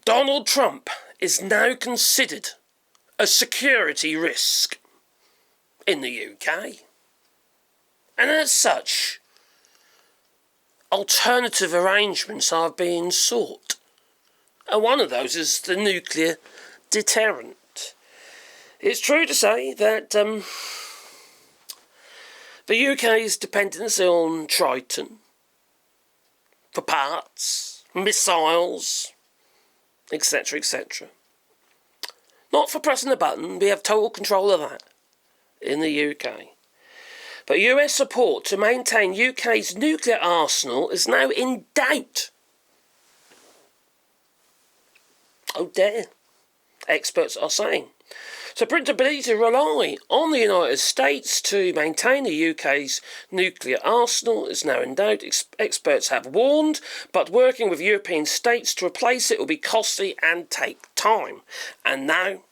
Donald Trump is now considered a security risk in the UK. And as such, alternative arrangements are being sought. And one of those is the nuclear deterrent. It's true to say that the UK's dependency on Trident for parts, missiles, etc., etc. Not for pressing a button, we have total control of that in the UK. But US support to maintain UK's nuclear arsenal is now in doubt. Oh dear, experts are saying. So Britain's ability to rely on the United States to maintain the UK's nuclear arsenal is now in doubt. Experts have warned, but working with European states to replace it will be costly and take time. And now,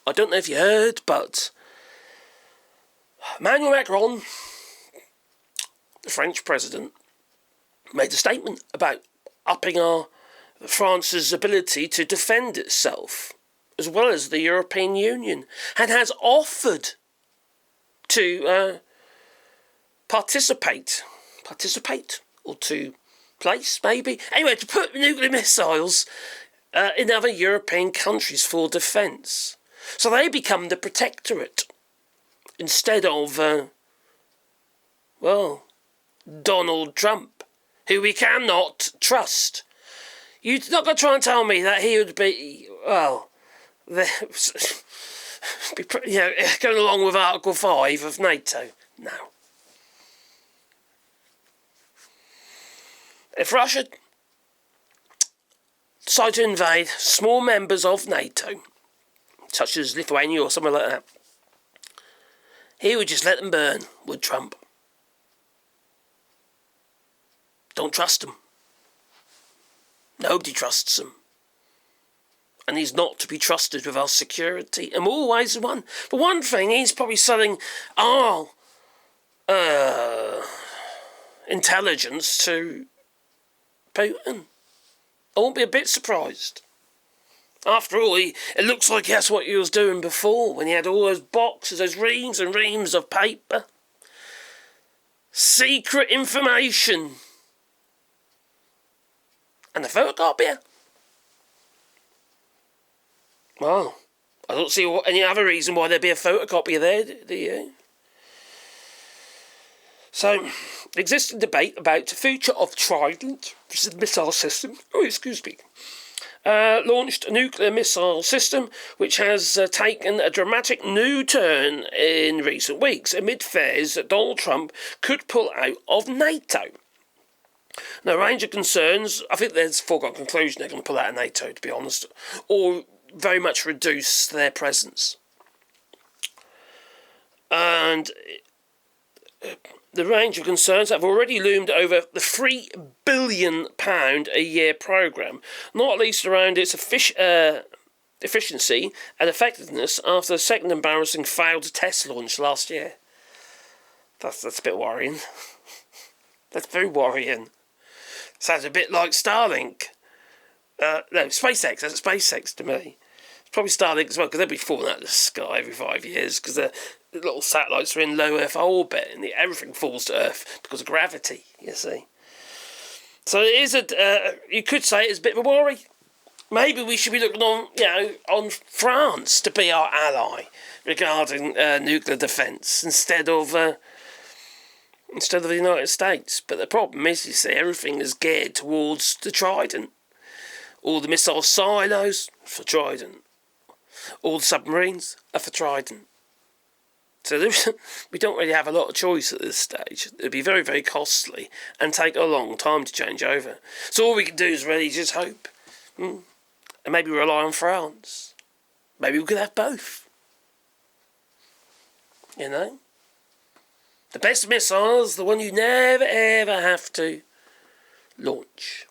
I don't know if you heard, but Emmanuel Macron, the French president, made a statement about upping France's ability to defend itself, as well as the European Union, and has offered to participate, or to place, maybe? Anyway, to put nuclear missiles in other European countries for defence. So they become the protectorate, instead of, Donald Trump, who we cannot trust. You're not going to try and tell me that he would be, going along with Article 5 of NATO. No. If Russia decided to invade small members of NATO, such as Lithuania or something like that, he would just let them burn, would Trump. Don't trust him. Nobody trusts him. And he's not to be trusted with our security. And always one. For one thing, he's probably selling our intelligence to Putin. I won't be a bit surprised. After all, it looks like that's what he was doing before, when he had all those boxes, those reams and reams of paper. Secret information. And the photocopier. Well, I don't see any other reason why there'd be a photocopier there, do you? So, existing debate about the future of Trident, which is a missile system. Launched a nuclear missile system which has taken a dramatic new turn in recent weeks amid fears that Donald Trump could pull out of NATO. Now, a range of concerns, I think there's a foregone conclusion they're going to pull out of NATO, to be honest, or very much reduce their presence. And the range of concerns have already loomed over the £3 billion a year programme, not least around its efficiency and effectiveness after the second embarrassing failed test launch last year. That's a bit worrying. That's very worrying. Sounds a bit like Starlink. SpaceX. That's SpaceX to me. It's probably Starlink as well, because they'll be falling out of the sky every 5 years, because the little satellites are in low Earth orbit, and everything falls to Earth because of gravity, you see. So it is you could say it's a bit of a worry. Maybe we should be looking on France to be our ally regarding nuclear defence instead of the United States. But the problem is, you see, everything is geared towards the Trident. All the missile silos for Trident. All the submarines are for Trident. So we don't really have a lot of choice at this stage. It'd be very, very costly and take a long time to change over. So all we can do is really just hope. And maybe rely on France. Maybe we could have both. You know? The best missiles, the one you never ever have to launch.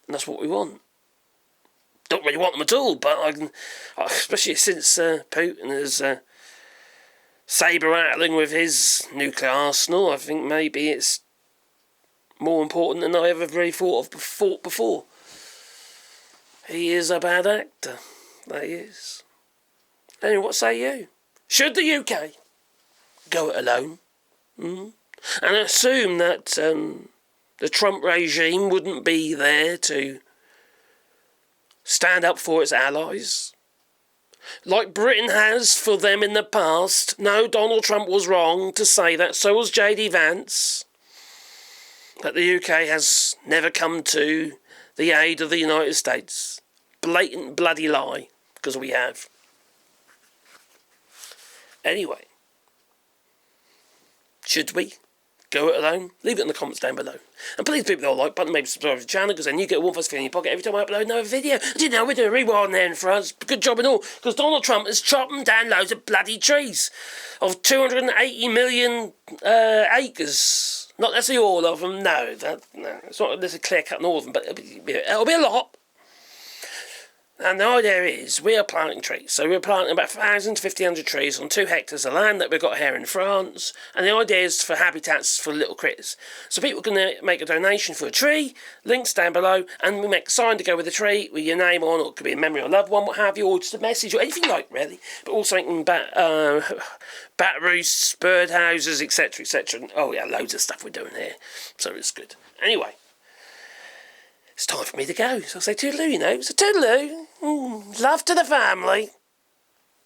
And that's what we want. Don't really want them at all, but especially since Putin is saber-rattling with his nuclear arsenal, I think maybe it's more important than I ever really thought of before. He is a bad actor. That he is. Anyway, what say you? Should the UK go it alone? And assume that the Trump regime wouldn't be there to stand up for its allies? Like Britain has for them in the past. No, Donald Trump was wrong to say that. So was J.D. Vance. But the UK has never come to the aid of the United States. Blatant bloody lie. Because we have. Anyway. Should we go it alone? Leave it in the comments down below. And please leave the like button, maybe subscribe to the channel, because then you get one first thing in your pocket every time I upload another video. And you know, we're doing a rewind there in France. Good job and all, because Donald Trump is chopping down loads of bloody trees of 280 million acres. Not necessarily all of them, no. It's not necessarily clear cutting all of them, but it'll be a lot. And the idea is, we are planting trees. So we're planting about 1,000 to 1,500 trees on 2 hectares of land that we've got here in France. And the idea is for habitats for little critters. So people can make a donation for a tree, links down below, and we make a sign to go with the tree with your name on, or it could be a memory of a loved one, what have you, or just a message, or anything like, really. But also making bat roosts, bird houses, etc., etc. Oh yeah, loads of stuff we're doing here. So it's good. Anyway. It's time for me to go. So I'll say toodaloo, you know. So toodaloo. Love to the family.